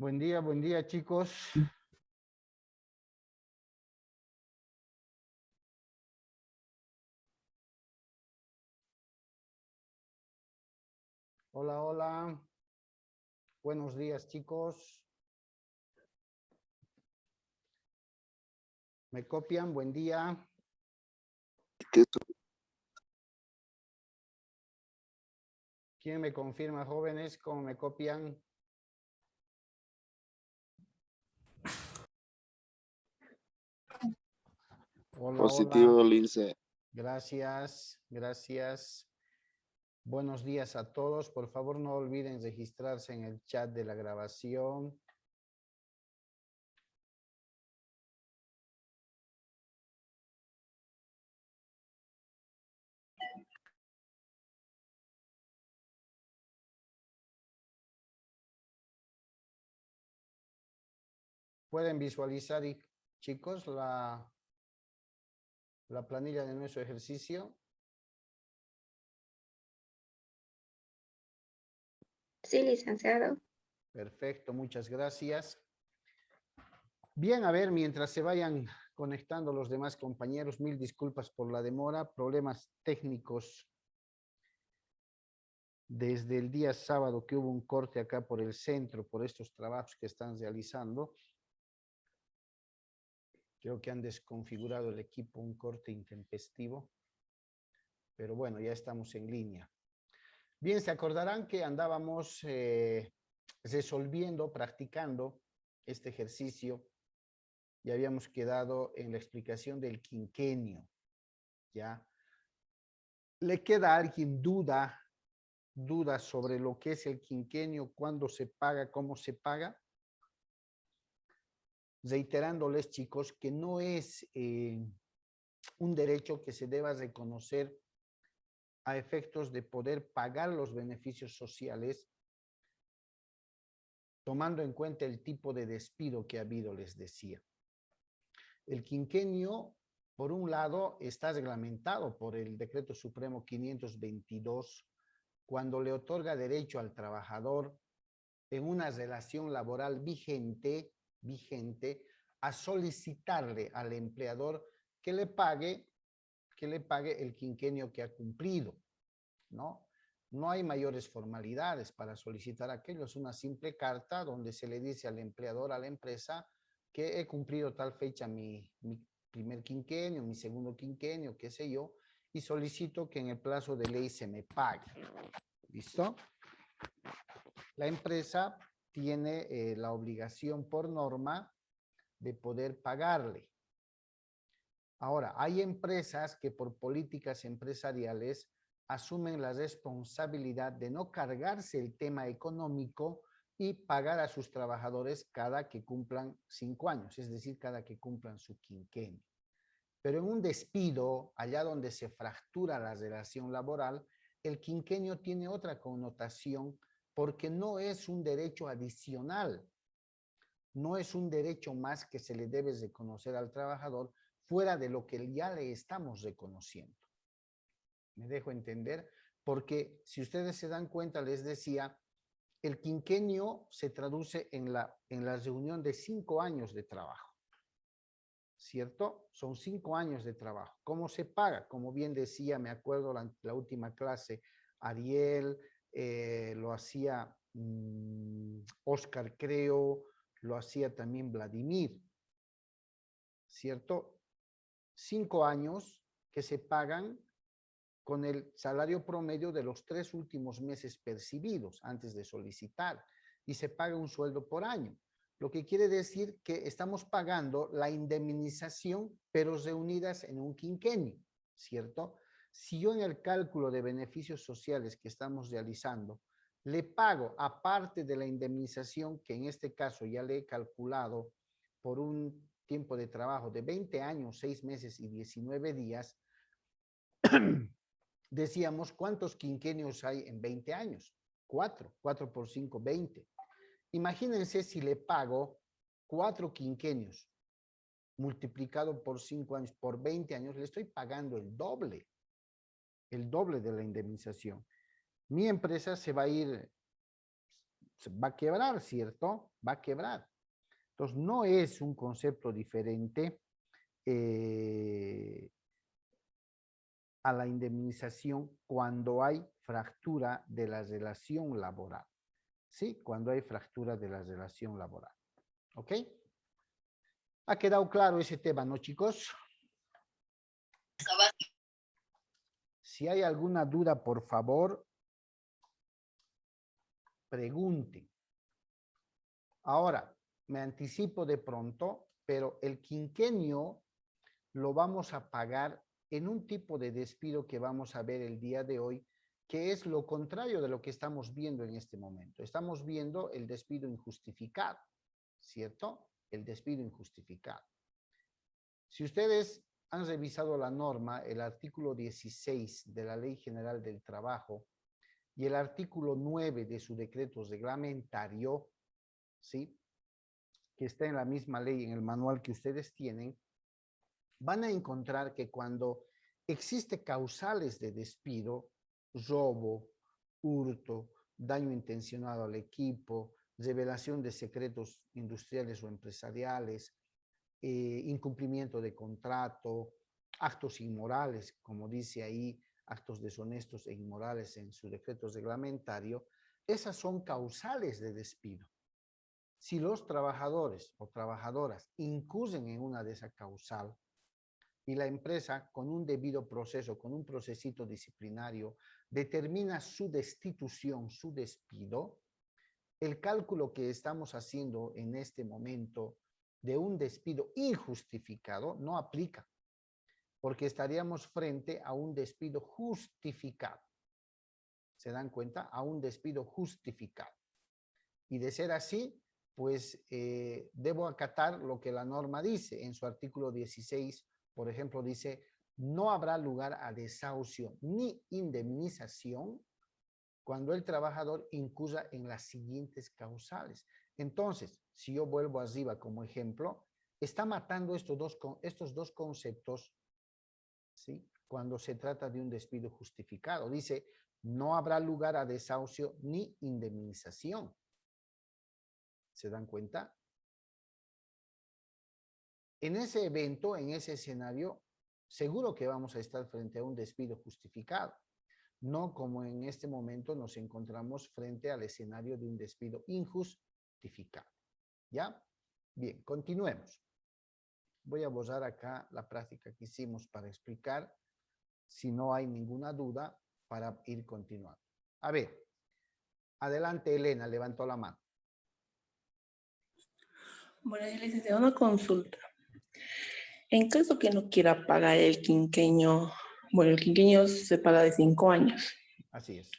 Buen día chicos. Hola, hola. Buenos días chicos. ¿Me copian? Buen día. ¿Quién me confirma, jóvenes? ¿Cómo me copian? Hola, hola. Positivo, Lince. Gracias, gracias. Buenos días a todos. Por favor, no olviden registrarse en el chat de la grabación. Pueden visualizar, chicos, la planilla de nuestro ejercicio. Sí, licenciado. Perfecto, muchas gracias. Bien, a ver, mientras se vayan conectando los demás compañeros, mil disculpas por la demora, problemas técnicos desde el día sábado que hubo un corte acá por el centro, por estos trabajos que están realizando. Creo que han desconfigurado el equipo, un corte intempestivo, pero bueno, ya estamos en línea. Bien, se acordarán que andábamos resolviendo, practicando este ejercicio y habíamos quedado en la explicación del quinquenio, ¿ya? ¿Le queda a alguien duda sobre lo que es el quinquenio, cuándo se paga, cómo se paga? Reiterándoles, chicos, que no es un derecho que se deba reconocer a efectos de poder pagar los beneficios sociales, tomando en cuenta el tipo de despido que ha habido, les decía. El quinquenio, por un lado, está reglamentado por el Decreto Supremo 522, cuando le otorga derecho al trabajador en una relación laboral vigente a solicitarle al empleador que le pague el quinquenio que ha cumplido, ¿no? No hay mayores formalidades para solicitar aquello, es una simple carta donde se le dice al empleador, a la empresa, que he cumplido tal fecha mi primer quinquenio, mi segundo quinquenio, qué sé yo, y solicito que en el plazo de ley se me pague. ¿Listo? La empresa tiene la obligación por norma de poder pagarle. Ahora, hay empresas que por políticas empresariales asumen la responsabilidad de no cargarse el tema económico y pagar a sus trabajadores cada que cumplan 5 años, es decir, cada que cumplan su quinquenio. Pero en un despido, allá donde se fractura la relación laboral, el quinquenio tiene otra connotación porque no es un derecho adicional, no es un derecho más que se le debe reconocer al trabajador fuera de lo que ya le estamos reconociendo. ¿Me dejo entender? Porque si ustedes se dan cuenta, les decía, el quinquenio se traduce en la reunión de 5 años de trabajo, ¿cierto? Son 5 años de trabajo. ¿Cómo se paga? Como bien decía, me acuerdo la última clase, Ariel, lo hacía Oscar, creo, lo hacía también Vladimir, ¿cierto? 5 años que se pagan con el salario promedio de los 3 últimos meses percibidos antes de solicitar y se paga un sueldo por año. Lo que quiere decir que estamos pagando la indemnización, pero reunidas en un quinquenio, ¿cierto? Si yo en el cálculo de beneficios sociales que estamos realizando, le pago, aparte de la indemnización, que en este caso ya le he calculado por un tiempo de trabajo de 20 años, 6 meses y 19 días, decíamos, ¿cuántos quinquenios hay en 20 años? 4 por 5, 20. Imagínense si le pago 4 quinquenios multiplicado por 5 años, por 20 años, le estoy pagando el doble de la indemnización. Mi empresa se va a ir va a quebrar, ¿cierto? Va a quebrar. Entonces, no es un concepto diferente a la indemnización cuando hay fractura de la relación laboral. ¿Sí? Cuando hay fractura de la relación laboral. ¿Ok? ¿Ha quedado claro ese tema, no, chicos? Si hay alguna duda, por favor, pregunten. Ahora, me anticipo de pronto, pero el quinquenio lo vamos a pagar en un tipo de despido que vamos a ver el día de hoy, que es lo contrario de lo que estamos viendo en este momento. Estamos viendo el despido injustificado, ¿cierto? El despido injustificado. Si ustedes han revisado la norma, el artículo 16 de la Ley General del Trabajo y el artículo 9 de su decreto reglamentario, ¿sí?, que está en la misma ley, en el manual que ustedes tienen, van a encontrar que cuando existe causales de despido, robo, hurto, daño intencionado al equipo, revelación de secretos industriales o empresariales, incumplimiento de contrato, actos inmorales, como dice ahí, actos deshonestos e inmorales en su decreto reglamentario, esas son causales de despido. Si los trabajadores o trabajadoras incurren en una de esas causal y la empresa con un debido proceso, con un procesito disciplinario, determina su destitución, su despido, el cálculo que estamos haciendo en este momento de un despido injustificado no aplica, porque estaríamos frente a un despido justificado. ¿Se dan cuenta? A un despido justificado. Y de ser así, pues debo acatar lo que la norma dice. En su artículo 16, por ejemplo, dice, no habrá lugar a desahucio ni indemnización cuando el trabajador incurra en las siguientes causales. Entonces, si yo vuelvo arriba como ejemplo, está matando estos dos conceptos, ¿sí?, cuando se trata de un despido justificado. Dice, no habrá lugar a desahucio ni indemnización. ¿Se dan cuenta? En ese evento, en ese escenario, seguro que vamos a estar frente a un despido justificado. No como en este momento nos encontramos frente al escenario de un despido injustificado. ¿Ya? Bien, continuemos. Voy a borrar acá la práctica que hicimos para explicar, si no hay ninguna duda, para ir continuando. A ver, adelante Elena, levantó la mano. Bueno, licenciado, una consulta. En caso que no quiera pagar el quinquenio, bueno, el quinquenio se paga de 5 años, Así es.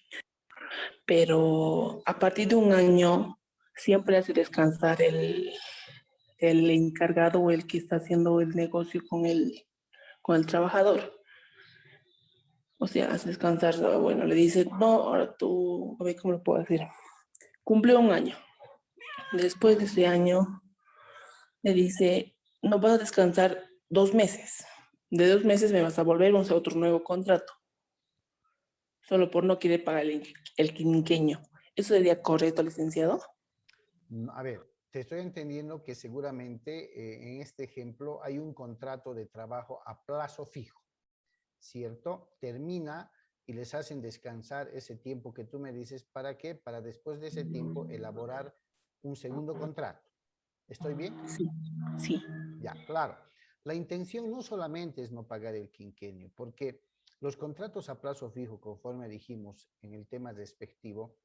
pero a partir de un año siempre hace descansar el encargado o el que está haciendo el negocio con el trabajador. O sea, hace descansar, bueno, le dice, no, ahora tú, a ver cómo lo puedo decir. Cumplió un año. Después de ese año, le dice, no vas a descansar 2 meses. De 2 meses me vas a volver, vamos a otro nuevo contrato. Solo por no querer pagar el quinquenio. ¿Eso sería correcto, licenciado? A ver, te estoy entendiendo que seguramente en este ejemplo hay un contrato de trabajo a plazo fijo, ¿cierto? Termina y les hacen descansar ese tiempo que tú me dices. ¿Para qué? Para después de ese tiempo elaborar un segundo contrato. ¿Estoy bien? Sí, sí. Ya, claro. La intención no solamente es no pagar el quinquenio, porque los contratos a plazo fijo, conforme dijimos en el tema respectivo,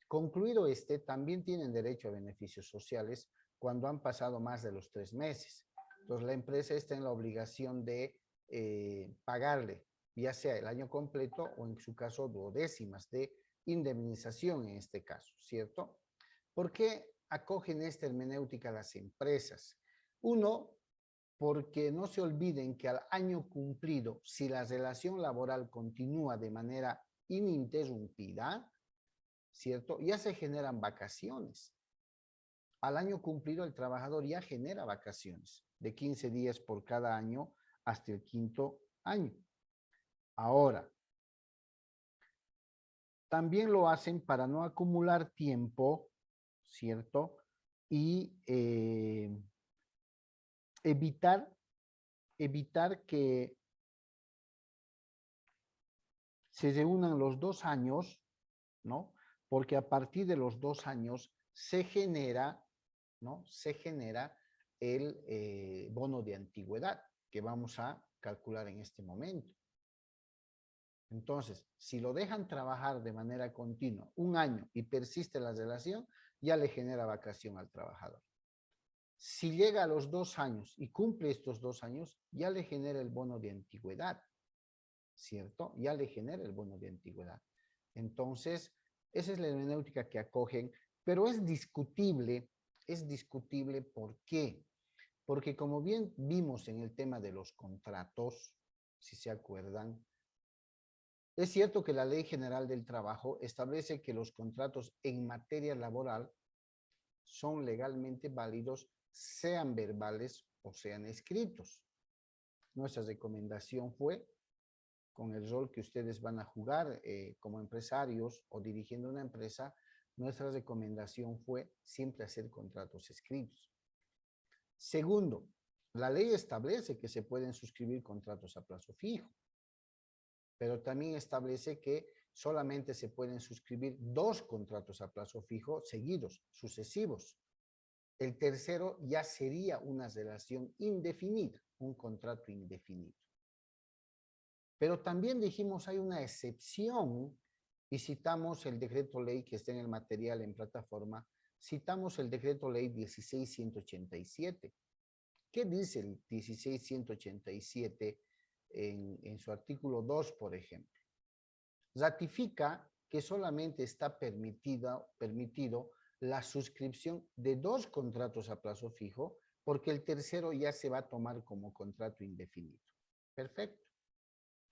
concluido este, también tienen derecho a beneficios sociales cuando han pasado más de los 3 meses. Entonces, la empresa está en la obligación de pagarle, ya sea el año completo o en su caso duodécimas de indemnización en este caso, ¿cierto? ¿Por qué acogen esta hermenéutica las empresas? Uno, porque no se olviden que al año cumplido, si la relación laboral continúa de manera ininterrumpida, ¿cierto?, ya se generan vacaciones. Al año cumplido, el trabajador ya genera vacaciones de 15 días por cada año hasta el 5º año. Ahora, también lo hacen para no acumular tiempo ¿cierto? Y evitar que se reúnan los 2 años, ¿no? Porque a partir de los 2 años se genera, ¿no? Se genera el bono de antigüedad que vamos a calcular en este momento. Entonces, si lo dejan trabajar de manera continua 1 año y persiste la relación, ya le genera vacación al trabajador. Si llega a los 2 años y cumple estos 2 años, ya le genera el bono de antigüedad, ¿cierto? Ya le genera el bono de antigüedad. Entonces, esa es la hermenéutica que acogen, pero es discutible, ¿por qué? Porque como bien vimos en el tema de los contratos, si se acuerdan, es cierto que la Ley General del Trabajo establece que los contratos en materia laboral son legalmente válidos, sean verbales o sean escritos. Nuestra recomendación fue, con el rol que ustedes van a jugar como empresarios o dirigiendo una empresa, nuestra recomendación fue siempre hacer contratos escritos. Segundo, la ley establece que se pueden suscribir contratos a plazo fijo, pero también establece que solamente se pueden suscribir 2 contratos a plazo fijo seguidos, sucesivos. El tercero ya sería una relación indefinida, un contrato indefinido. Pero también dijimos hay una excepción y citamos el decreto ley que está en el material en plataforma, citamos el decreto ley 16187. ¿Qué dice el 16187 en su artículo 2, por ejemplo? Ratifica que solamente está permitido la suscripción de 2 contratos a plazo fijo, porque el tercero ya se va a tomar como contrato indefinido. Perfecto.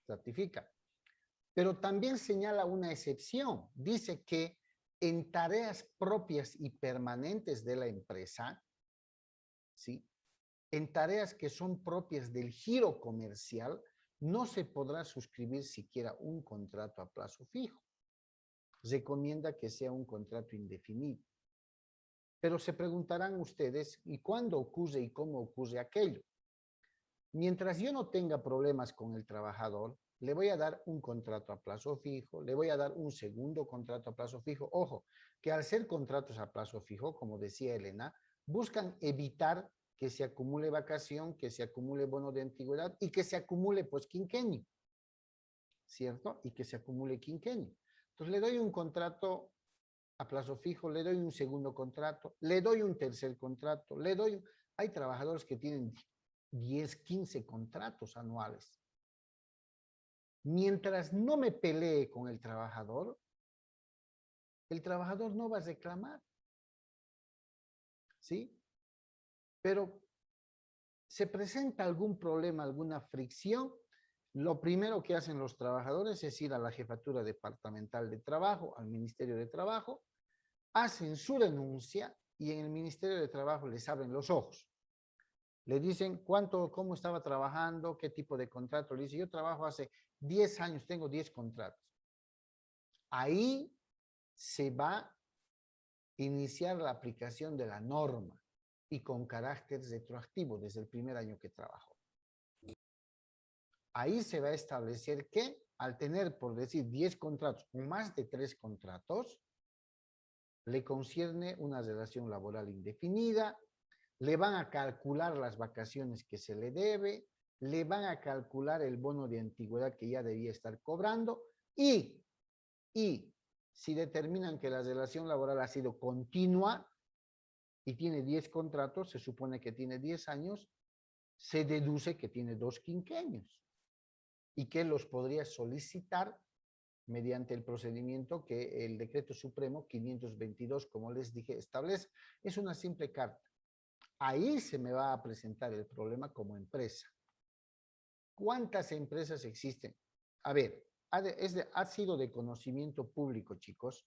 Ratifica. Pero también señala una excepción. Dice que en tareas propias y permanentes de la empresa, ¿sí? En tareas que son propias del giro comercial, no se podrá suscribir siquiera un contrato a plazo fijo. Recomienda que sea un contrato indefinido. Pero se preguntarán ustedes, ¿y cuándo ocurre y cómo ocurre aquello? Mientras yo no tenga problemas con el trabajador, le voy a dar un contrato a plazo fijo, le voy a dar un segundo contrato a plazo fijo. Ojo, que al ser contratos a plazo fijo, como decía Elena, buscan evitar que se acumule vacación, que se acumule bono de antigüedad y que se acumule pues quinquenio, ¿cierto? Y que se acumule quinquenio. Entonces le doy un contrato a plazo fijo, le doy un segundo contrato, le doy un tercer contrato, hay trabajadores que tienen 10, 15 contratos anuales. Mientras no me pelee con el trabajador no va a reclamar. ¿Sí? Pero se presenta algún problema, alguna fricción, lo primero que hacen los trabajadores es ir a la Jefatura Departamental de Trabajo, al Ministerio de Trabajo, hacen su denuncia y en el Ministerio de Trabajo les abren los ojos. Le dicen cómo estaba trabajando, qué tipo de contrato. Le dice, yo trabajo hace 10 años, tengo 10 contratos. Ahí se va a iniciar la aplicación de la norma y con carácter retroactivo desde el primer año que trabajó. Ahí se va a establecer que al tener, por decir, 10 contratos o más de 3 contratos, le concierne una relación laboral indefinida, le van a calcular las vacaciones que se le debe, le van a calcular el bono de antigüedad que ya debía estar cobrando y si determinan que la relación laboral ha sido continua y tiene 10 contratos, se supone que tiene 10 años, se deduce que tiene 2 quinquenios y que los podría solicitar mediante el procedimiento que el Decreto Supremo 522, como les dije, establece. Es una simple carta. Ahí se me va a presentar el problema como empresa. ¿Cuántas empresas existen? A ver, ha sido de conocimiento público, chicos,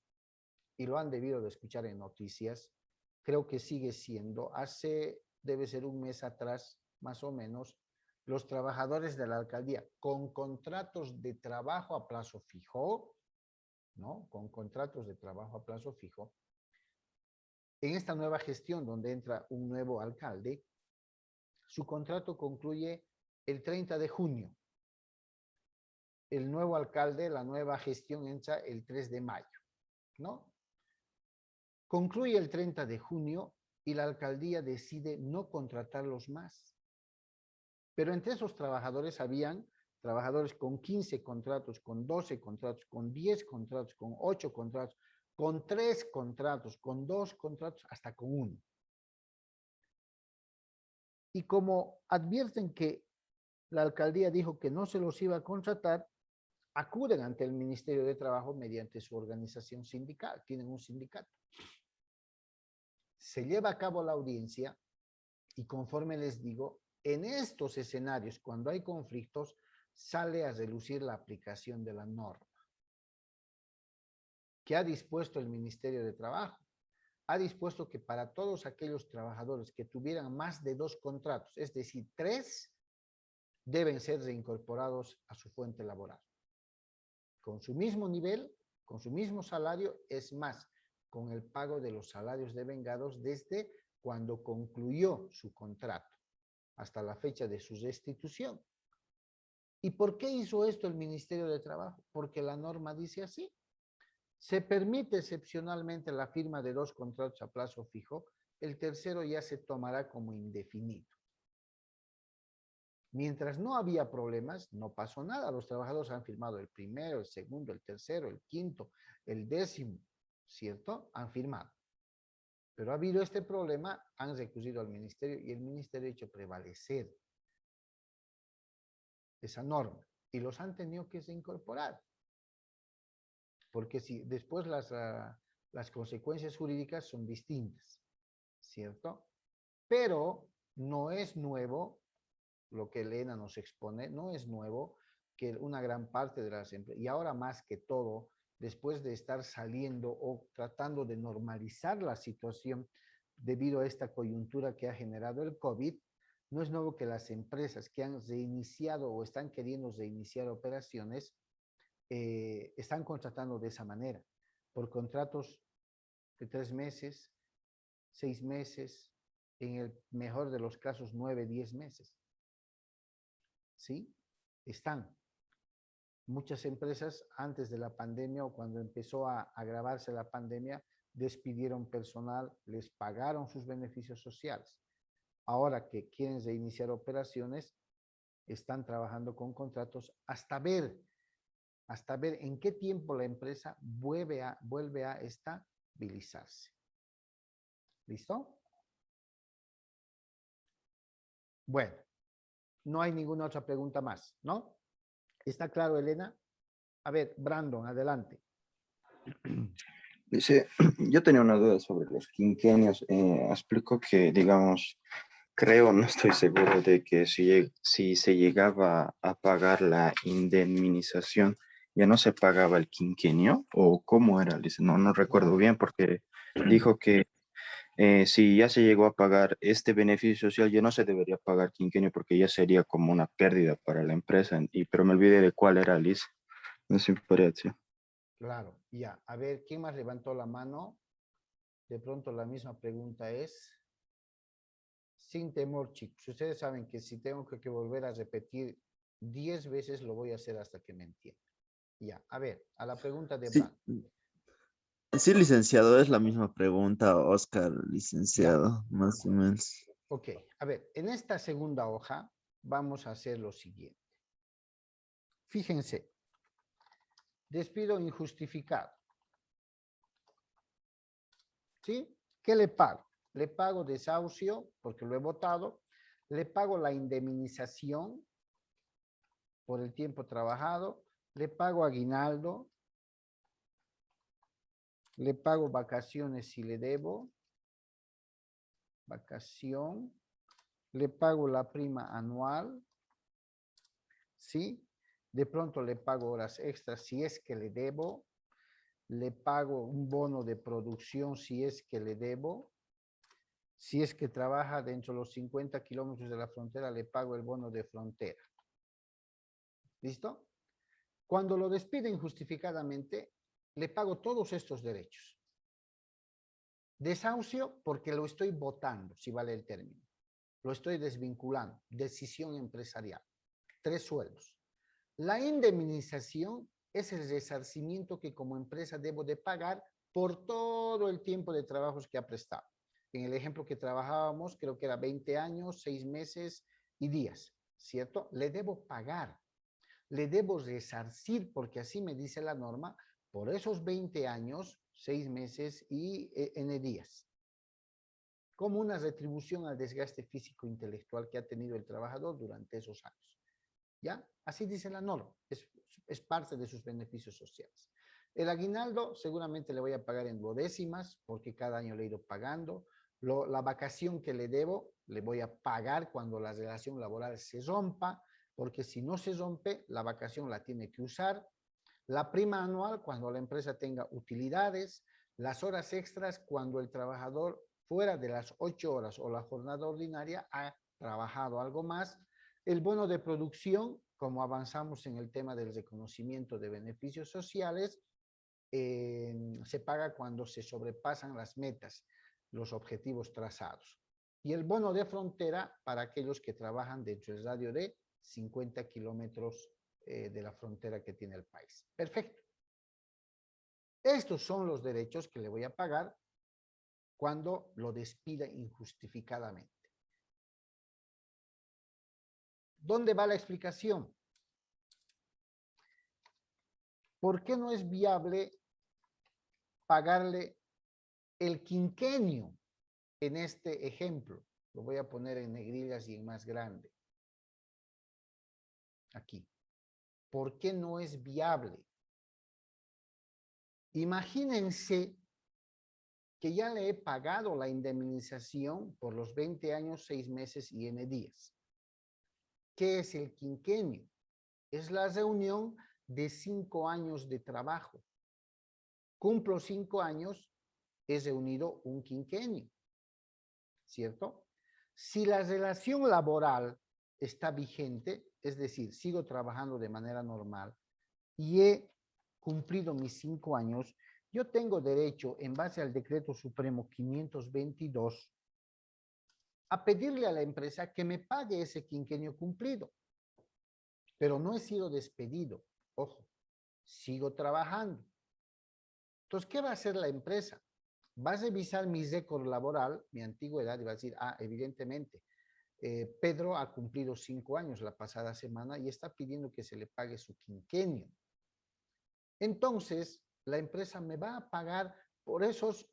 y lo han debido de escuchar en noticias. Creo que sigue siendo. Debe ser un mes atrás, más o menos, los trabajadores de la alcaldía con contratos de trabajo a plazo fijo, ¿no? Con contratos de trabajo a plazo fijo, En esta nueva gestión, donde entra un nuevo alcalde, su contrato concluye el 30 de junio. El nuevo alcalde, la nueva gestión entra el 3 de mayo, ¿no? Concluye el 30 de junio y la alcaldía decide no contratarlos más. Pero entre esos trabajadores habían trabajadores con 15 contratos, con 12 contratos, con 10 contratos, con 8 contratos, con 3 contratos, con 2 contratos, hasta con 1. Y como advierten que la alcaldía dijo que no se los iba a contratar, acuden ante el Ministerio de Trabajo mediante su organización sindical, tienen un sindicato. Se lleva a cabo la audiencia y conforme les digo, en estos escenarios, cuando hay conflictos, sale a relucir la aplicación de la norma. ¿Qué ha dispuesto el Ministerio de Trabajo? Ha dispuesto que para todos aquellos trabajadores que tuvieran más de 2 contratos, es decir, 3, deben ser reincorporados a su fuente laboral. Con su mismo nivel, con su mismo salario, es más, con el pago de los salarios devengados desde cuando concluyó su contrato, hasta la fecha de su restitución. ¿Y por qué hizo esto el Ministerio de Trabajo? Porque la norma dice así. Se permite excepcionalmente la firma de 2 contratos a plazo fijo, el tercero ya se tomará como indefinido. Mientras no había problemas, no pasó nada. Los trabajadores han firmado el primero, el segundo, el tercero, el quinto, el 10º, ¿cierto? Han firmado. Pero ha habido este problema, han recurrido al ministerio y el ministerio ha hecho prevalecer esa norma y los han tenido que reincorporar. Porque si después las consecuencias jurídicas son distintas, ¿cierto? Pero no es nuevo lo que Elena nos expone, no es nuevo que una gran parte de las empresas, y ahora más que todo, después de estar saliendo o tratando de normalizar la situación debido a esta coyuntura que ha generado el COVID, no es nuevo que las empresas que han reiniciado o están queriendo reiniciar operaciones están contratando de esa manera, por contratos de 3 meses, 6 meses, en el mejor de los casos 9, 10 meses. ¿Sí? Están. Muchas empresas antes de la pandemia o cuando empezó a agravarse la pandemia, despidieron personal, les pagaron sus beneficios sociales. Ahora que quieren reiniciar operaciones, están trabajando con contratos hasta ver en qué tiempo la empresa vuelve a estabilizarse. ¿Listo? Bueno, no hay ninguna otra pregunta más, ¿no? ¿Está claro, Elena? A ver, Brandon, adelante. Dice, yo tenía una duda sobre los quinquenios. Explico que, digamos, creo, no estoy seguro de que si se llegaba a pagar la indemnización, ya no se pagaba el quinquenio, o cómo era, dice, no recuerdo bien, porque dijo que si ya se llegó a pagar este beneficio social, ya no se debería pagar quinquenio porque ya sería como una pérdida para la empresa, pero me olvidé de cuál era, Liz. No sé si me podría decir. Claro, ya. A ver, ¿quién más levantó la mano? De pronto la misma pregunta es, sin temor, chicos. Ustedes saben que si tengo que volver a repetir 10 veces, lo voy a hacer hasta que me entiendan. Ya, a ver, a la pregunta de Sí, Brandon. sí, licenciado, es la misma pregunta, Oscar, Ya, licenciado, más o menos. ok. A ver, en esta segunda hoja vamos a hacer lo siguiente. Fíjense, despido injustificado. ¿Sí? ¿Qué le pago? Le pago desahucio porque lo he votado, le pago la indemnización por el tiempo trabajado, le pago aguinaldo, le pago vacaciones si le debo, vacación, le pago la prima anual, ¿sí? De pronto le pago horas extras si es que le debo, le pago un bono de producción si es que le debo, si es que trabaja dentro de los 50 kilómetros de la frontera, le pago el bono de frontera. ¿Listo? Cuando lo despide injustificadamente, le pago todos estos derechos. Desahucio porque lo estoy botando, si vale el término. Lo estoy desvinculando. Decisión empresarial. 3 sueldos. La indemnización es el resarcimiento que como empresa debo de pagar por todo el tiempo de trabajos que ha prestado. En el ejemplo que trabajábamos, creo que era 20 años, 6 meses y días, ¿cierto? Le debo pagar, le debo resarcir, porque así me dice la norma, por esos 20 años, 6 meses y N días, como una retribución al desgaste físico e intelectual que ha tenido el trabajador durante esos años. ¿Ya? Así dice la norma, es parte de sus beneficios sociales. El aguinaldo seguramente le voy a pagar en duodécimas, porque cada año le he ido pagando. La vacación que le debo, le voy a pagar cuando la relación laboral se rompa, porque si no se rompe, la vacación la tiene que usar. La prima anual cuando la empresa tenga utilidades. Las horas extras cuando el trabajador fuera de las 8 horas o la jornada ordinaria ha trabajado algo más. El bono de producción, como avanzamos en el tema del reconocimiento de beneficios sociales, se paga cuando se sobrepasan las metas, los objetivos trazados. Y el bono de frontera para aquellos que trabajan dentro del radio de 50 kilómetros de la frontera que tiene el país. Perfecto. Estos son los derechos que le voy a pagar cuando lo despida injustificadamente. ¿Dónde va la explicación? ¿Por qué no es viable pagarle el quinquenio en este ejemplo? Lo voy a poner en negrillas y en más grande. Aquí. ¿Por qué no es viable? Imagínense que ya le he pagado la indemnización por los 20 años, 6 meses y N días. ¿Qué es el quinquenio? Es la reunión de 5 años de trabajo. Cumplo 5 años, he reunido un quinquenio, ¿cierto? Si la relación laboral está vigente, es decir, sigo trabajando de manera normal y he cumplido mis 5 años, yo tengo derecho, en base al Decreto Supremo 522, a pedirle a la empresa que me pague ese quinquenio cumplido. Pero no he sido despedido. Ojo, sigo trabajando. Entonces, ¿qué va a hacer la empresa? Va a revisar mi récord laboral, mi antigüedad, y va a decir, evidentemente, Pedro ha cumplido 5 años la pasada semana y está pidiendo que se le pague su quinquenio. Entonces, la empresa me va a pagar por esos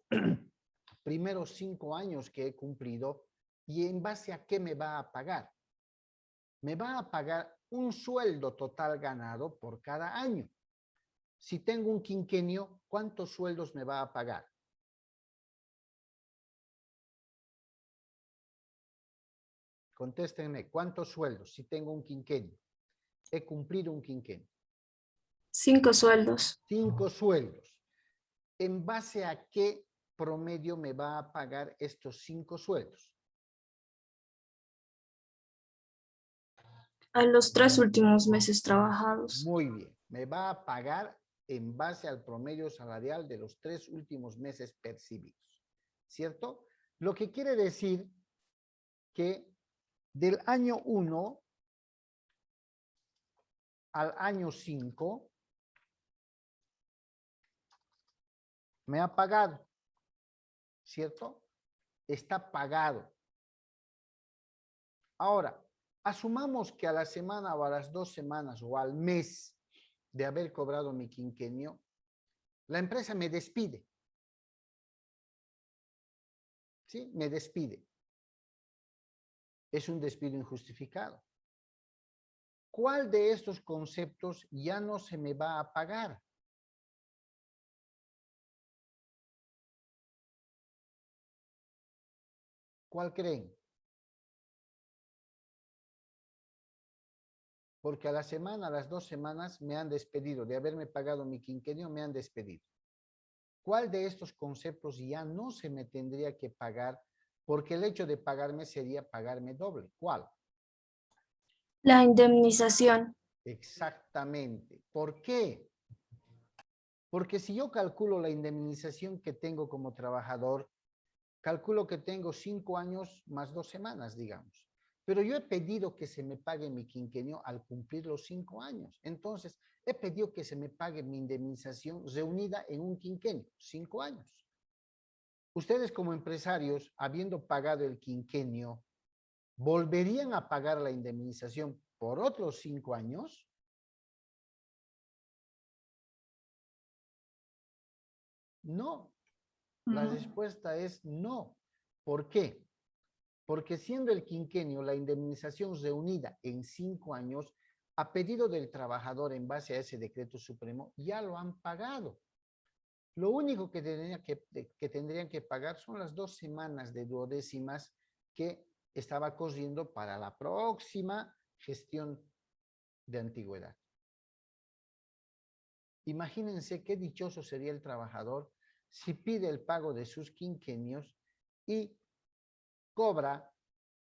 primeros 5 años que he cumplido. ¿Y en base a qué me va a pagar? Me va a pagar un sueldo total ganado por cada año. Si tengo un quinquenio, ¿cuántos sueldos me va a pagar? Contéstenme, ¿cuántos sueldos si tengo un quinquenio? He cumplido un quinquenio. 5 sueldos. 5 sueldos. ¿En base a qué promedio me va a pagar estos 5 sueldos? A los 3 últimos meses trabajados. Muy bien. Me va a pagar en base al promedio salarial de los 3 últimos meses percibidos. ¿Cierto? Lo que quiere decir que del año 1 al año 5 me ha pagado, ¿cierto? Está pagado. Ahora, asumamos que a la semana o a las 2 semanas o al mes de haber cobrado mi quinquenio, la empresa me despide. ¿Sí? Me despide. Es un despido injustificado. ¿Cuál de estos conceptos ya no se me va a pagar? ¿Cuál creen? Porque a la semana, a las 2 semanas me han despedido. De haberme pagado mi quinquenio, me han despedido. ¿Cuál de estos conceptos ya no se me tendría que pagar? Porque el hecho de pagarme sería pagarme doble. ¿Cuál? La indemnización. Exactamente. ¿Por qué? Porque si yo calculo la indemnización que tengo como trabajador calculo que tengo 5 años más 2 semanas, digamos. Pero yo he pedido que se me pague mi quinquenio al cumplir los 5 años. Entonces, he pedido que se me pague mi indemnización reunida en un quinquenio, 5 años. Ustedes como empresarios, habiendo pagado el quinquenio, ¿volverían a pagar la indemnización por otros 5 años? No. La respuesta es no. ¿Por qué? Porque siendo el quinquenio la indemnización reunida en 5 años, a pedido del trabajador en base a ese decreto supremo, ya lo han pagado. Lo único que tendrían que pagar son las 2 semanas de duodécimas que estaba corriendo para la próxima gestión de antigüedad. Imagínense qué dichoso sería el trabajador si pide el pago de sus quinquenios y cobra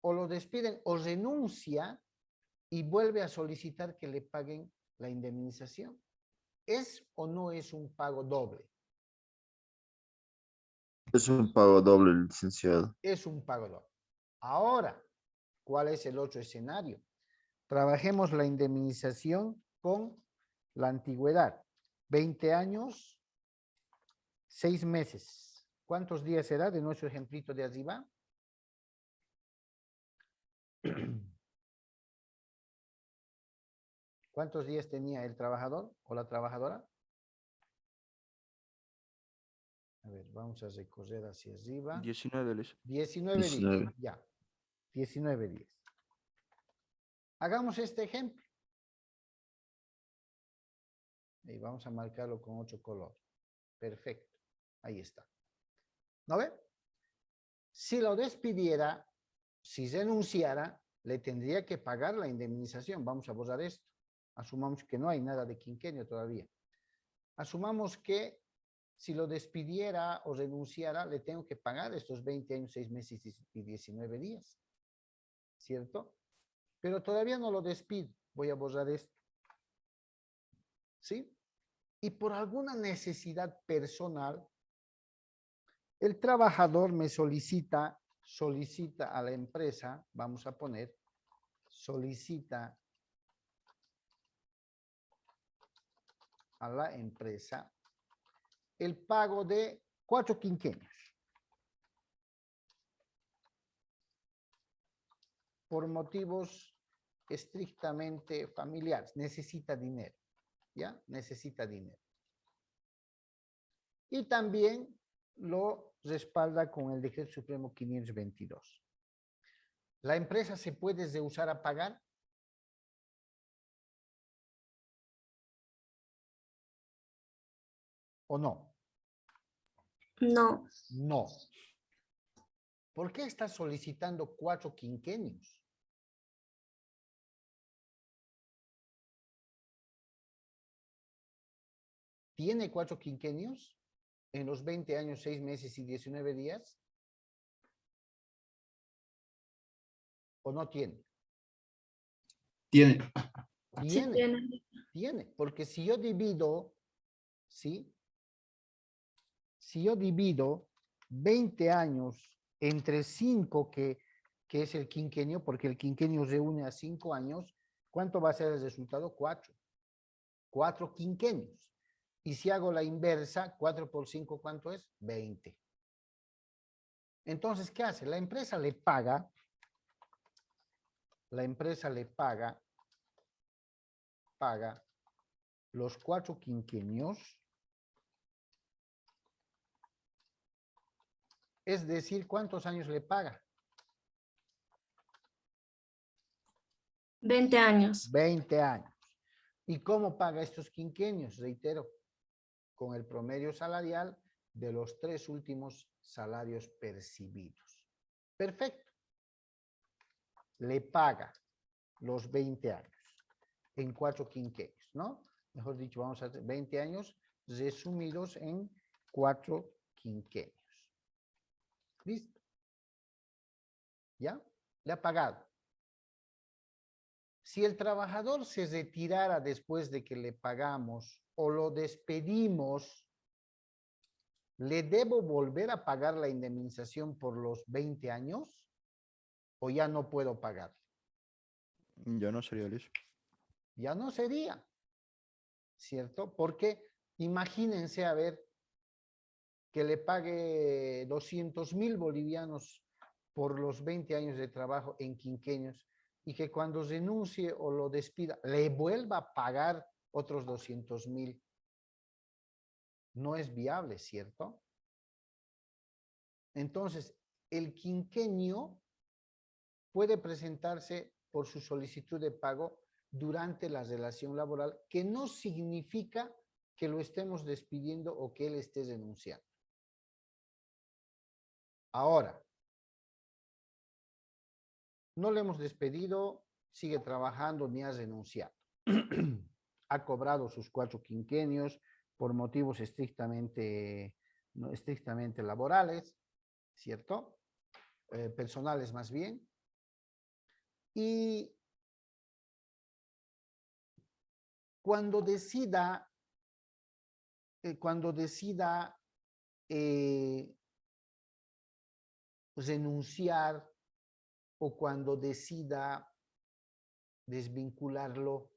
o lo despiden o renuncia y vuelve a solicitar que le paguen la indemnización. ¿Es o no es un pago doble? Es un pago doble, licenciado. Es un pago doble. Ahora, ¿cuál es el otro escenario? Trabajemos la indemnización con la antigüedad. 20 años, 6 meses. ¿Cuántos días será de nuestro ejemplito de arriba? ¿Cuántos días tenía el trabajador o la trabajadora? A ver, vamos a recorrer hacia arriba. 19, Luis. 19 días, 19. ya. 19 días. Hagamos este ejemplo. Y vamos a marcarlo con otro color. Perfecto. Ahí está. ¿No ve? Si lo despidiera, si renunciara, le tendría que pagar la indemnización. Vamos a borrar esto. Asumamos que no hay nada de quinquenio todavía. Asumamos que si lo despidiera o renunciara, le tengo que pagar estos 20 años, 6 meses y 19 días. ¿Cierto? Pero todavía no lo despido. Voy a borrar esto. ¿Sí? Y por alguna necesidad personal, el trabajador me solicita a la empresa, vamos a poner, solicita a la empresa el pago de 4 quinquenios. Por motivos estrictamente familiares. Necesita dinero. ¿Ya? Necesita dinero. Y también lo respalda con el Decreto Supremo 522. ¿La empresa se puede rehusar a pagar? ¿O no? No, No. ¿Por qué está solicitando 4 quinquenios? ¿Tiene 4 quinquenios en los 20 años, 6 meses y 19 días? ¿O no tiene? Tiene. sí Tiene, tiene. tiene. Porque si yo divido, ¿sí? Si yo divido 20 años entre 5, que es el quinquenio, porque el quinquenio reúne a 5 años, ¿cuánto va a ser el resultado? 4. 4 quinquenios. Y si hago la inversa, 4 por 5, ¿cuánto es? 20. Entonces, ¿qué hace? La empresa le paga los 4 quinquenios, es decir, ¿cuántos años le paga? 20 años. 20 años. ¿Y cómo paga estos quinquenios? Reitero, con el promedio salarial de los 3 últimos salarios percibidos. Perfecto. Le paga los 20 años en 4 quinquenios, ¿no? Mejor dicho, vamos a hacer 20 años resumidos en 4 quinquenios. ¿Listo? ¿Ya? Le ha pagado. Si el trabajador se retirara después de que le pagamos o lo despedimos, ¿Le debo volver a pagar la indemnización por los 20 años o ya no puedo pagar? Ya no sería liso. Ya no sería, ¿cierto? Porque imagínense, a ver, que le pague 200.000 bolivianos por los 20 años de trabajo en quinquenios y que cuando renuncie o lo despida, le vuelva a pagar otros 200.000. No es viable, ¿cierto? Entonces, el quinquenio puede presentarse por su solicitud de pago durante la relación laboral, que no significa que lo estemos despidiendo o que él esté denunciando. Ahora, no le hemos despedido, sigue trabajando ni ha renunciado. Ha cobrado sus 4 quinquenios por motivos estrictamente laborales, ¿cierto? Personales más bien. Y cuando decida renunciar o cuando decida desvincularlo,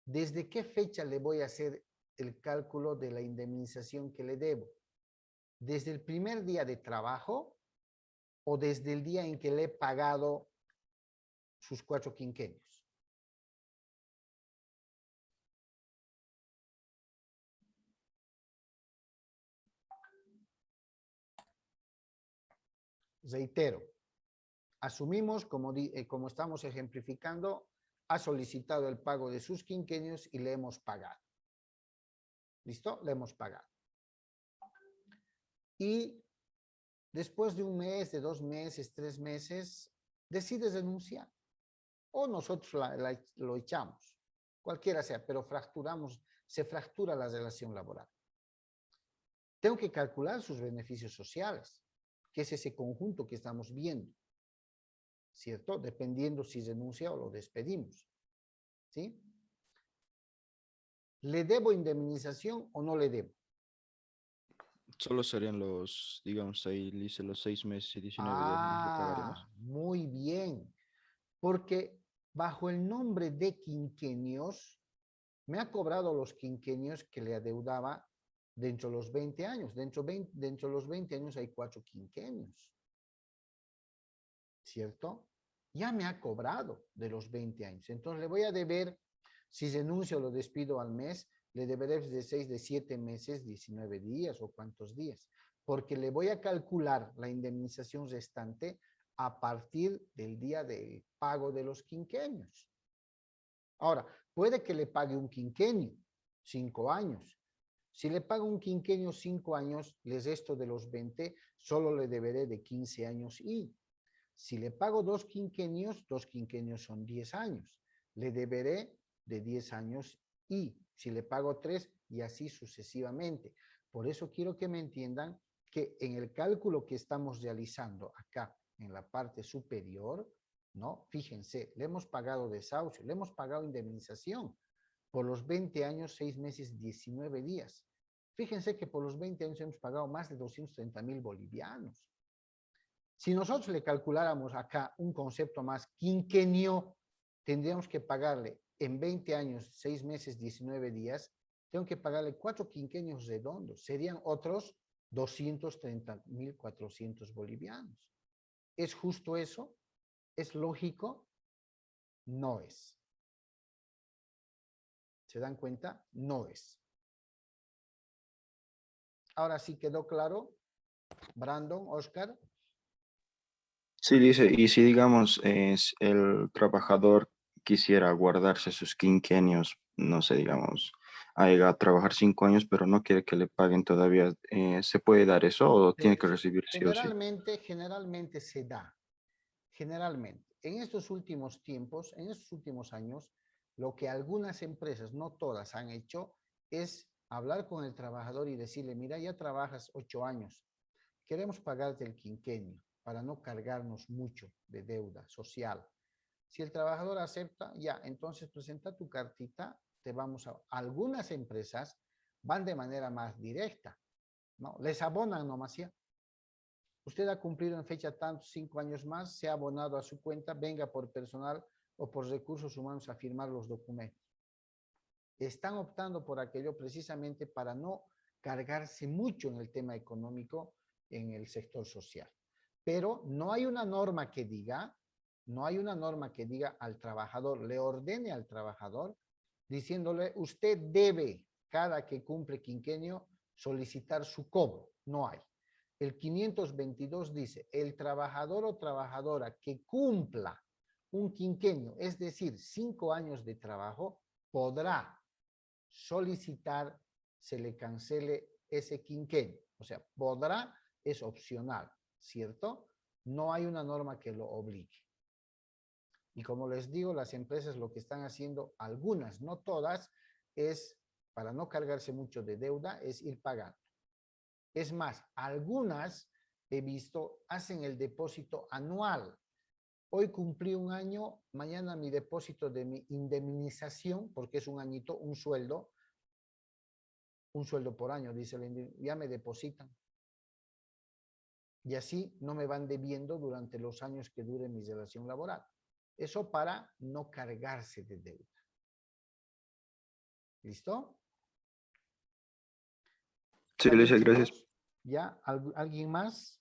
¿desde qué fecha le voy a hacer el cálculo de la indemnización que le debo? ¿Desde el primer día de trabajo o desde el día en que le he pagado sus 4 quinquenios? Reitero, asumimos, como estamos ejemplificando, ha solicitado el pago de sus quinquenios y le hemos pagado. ¿Listo? Le hemos pagado. Y después de un mes, de 2 meses, 3 meses, decide renunciar. O nosotros lo echamos, cualquiera sea, pero se fractura la relación laboral. Tengo que calcular sus beneficios sociales, que es ese conjunto que estamos viendo, ¿cierto? Dependiendo si renuncia o lo despedimos, ¿sí? ¿Le debo indemnización o no le debo? Solo serían los, digamos, ahí dice los 6 meses y 19 días, ¿no? ¿Le pagaríamos? Muy bien, porque bajo el nombre de quinquenios, me ha cobrado los quinquenios que le adeudaba dentro de los 20 años. Dentro de los 20 años hay 4 quinquenios, ¿cierto? Ya me ha cobrado de los 20 años. Entonces le voy a deber, si renuncio o lo despido al mes, le deberé de 6, de 7 meses, 19 días o cuántos días, porque le voy a calcular la indemnización restante a partir del día del pago de los quinquenios. Ahora, puede que le pague un quinquenio, 5 años. Si le pago un quinquenio 5 años, le resto de los 20, solo le deberé de 15 años y si le pago 2 quinquenios son 10 años. Le deberé de 10 años y si le pago 3 y así sucesivamente. Por eso quiero que me entiendan que en el cálculo que estamos realizando acá en la parte superior, ¿no? Fíjense, le hemos pagado desahucio, le hemos pagado indemnización por los 20 años, 6 meses, 19 días. Fíjense que por los 20 años hemos pagado más de 230.000 bolivianos. Si nosotros le calculáramos acá un concepto más quinquenio, tendríamos que pagarle en 20 años, 6 meses, 19 días, tengo que pagarle 4 quinquenios redondos. Serían otros 230.400 bolivianos. ¿Es justo eso? ¿Es lógico? No es. ¿Se dan cuenta? No es. Ahora sí quedó claro, Brandon, Oscar. Sí, dice, y si digamos el trabajador quisiera guardarse sus quinquenios, no sé, digamos, a trabajar 5 años, pero no quiere que le paguen todavía, ¿se puede dar eso o tiene que recibir sí o sí? Generalmente se da. Generalmente. En estos últimos tiempos, en estos últimos años, lo que algunas empresas, no todas, han hecho es hablar con el trabajador y decirle, mira, ya trabajas 8 años, queremos pagarte el quinquenio para no cargarnos mucho de deuda social. Si el trabajador acepta, ya, entonces presenta tu cartita, te vamos a... Algunas empresas van de manera más directa, ¿no? Les abonan nomás ya. Usted ha cumplido en fecha tantos 5 años más, se ha abonado a su cuenta, venga por personal o por recursos humanos a firmar los documentos. Están optando por aquello precisamente para no cargarse mucho en el tema económico en el sector social. Pero no hay una norma que diga, al trabajador, le ordene al trabajador, diciéndole, usted debe, cada que cumple quinquenio, solicitar su cobro. No hay. El 522 dice, el trabajador o trabajadora que cumpla un quinquenio, es decir, 5 años de trabajo, podrá solicitar se le cancele ese quinquenio. O sea, podrá es opcional, ¿cierto? No hay una norma que lo obligue. Y como les digo, las empresas lo que están haciendo, algunas, no todas, es, para no cargarse mucho de deuda, es ir pagando. Es más, algunas, he visto, hacen el depósito anual. Hoy cumplí un año, mañana mi depósito de mi indemnización, porque es un añito, un sueldo por año, dice ya me depositan. Y así no me van debiendo durante los años que dure mi relación laboral. Eso para no cargarse de deuda. ¿Listo? Sí, ¿Está bien, Luis, gracias. chicos? ¿Ya? ¿Alguien más?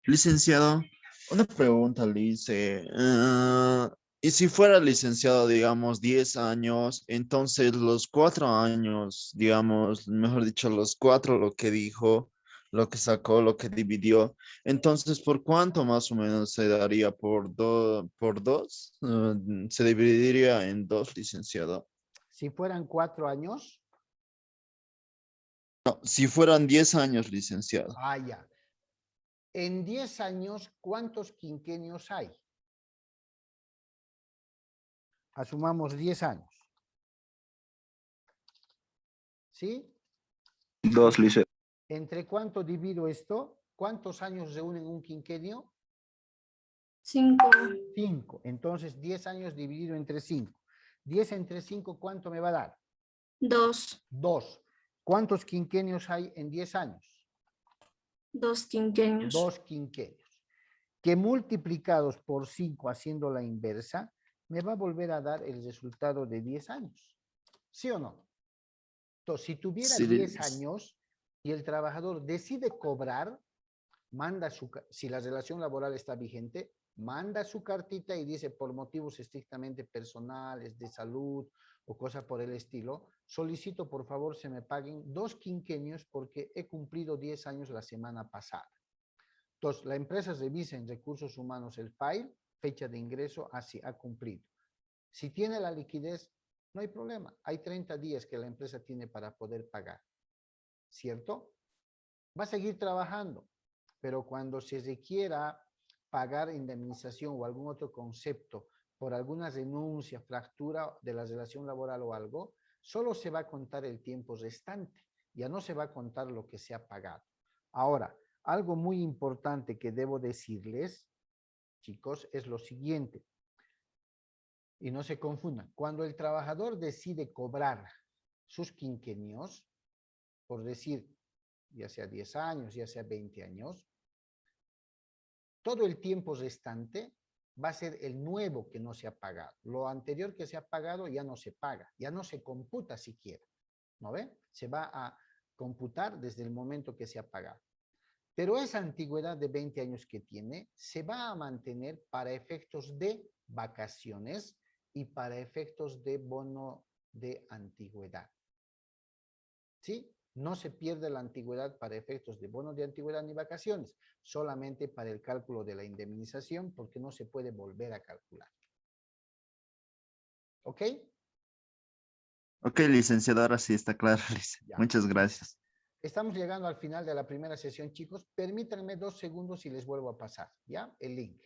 Licenciado, una pregunta, Liz. Y si fuera licenciado, digamos, 10 años, entonces los 4 años, digamos, mejor dicho, los 4, lo que dijo, lo que sacó, lo que dividió, entonces, ¿por cuánto más o menos se daría? ¿Por dos? ¿Se dividiría en 2, licenciado? Si fueran 4 años, No, si fueran 10 años, licenciado. ya. En 10 años, ¿cuántos quinquenios hay? Asumamos 10 años. ¿Sí? 2, Luis. ¿Entre cuánto divido esto? ¿Cuántos años reúnen un quinquenio? 5. 5. Entonces, 10 años dividido entre 5. 10 entre 5, ¿cuánto me va a dar? 2. 2. ¿Cuántos quinquenios hay en 10 años? 2 quinquenios. 2 quinquenios. Que multiplicados por 5 haciendo la inversa, me va a volver a dar el resultado de 10 años. ¿Sí o no? Entonces, si tuviera Sí, 10 años y el trabajador decide cobrar, si la relación laboral está vigente, manda su cartita y dice por motivos estrictamente personales, de salud o cosa por el estilo, solicito por favor se me paguen 2 quinquenios porque he cumplido 10 años la semana pasada. Entonces, la empresa revisa en recursos humanos el file, fecha de ingreso, así ha cumplido. Si tiene la liquidez, no hay problema. Hay 30 días que la empresa tiene para poder pagar. ¿Cierto? Va a seguir trabajando, pero cuando se requiera pagar indemnización o algún otro concepto por alguna renuncia, fractura de la relación laboral o algo, solo se va a contar el tiempo restante. Ya no se va a contar lo que se ha pagado. Ahora, algo muy importante que debo decirles, chicos, es lo siguiente. Y no se confundan. Cuando el trabajador decide cobrar sus quinquenios, por decir, ya sea 10 años, ya sea 20 años, todo el tiempo restante va a ser el nuevo que no se ha pagado. Lo anterior que se ha pagado ya no se paga, ya no se computa siquiera. ¿No ve? Se va a computar desde el momento que se ha pagado. Pero esa antigüedad de 20 años que tiene se va a mantener para efectos de vacaciones y para efectos de bono de antigüedad. ¿Sí? No se pierde la antigüedad para efectos de bono de antigüedad ni vacaciones, solamente para el cálculo de la indemnización porque no se puede volver a calcular. ¿Ok? Ok, licenciado, ahora sí está claro, Liz. Ya. Muchas gracias. Estamos llegando al final de la primera sesión, chicos. Permítanme 2 segundos y les vuelvo a pasar, ¿ya? El link.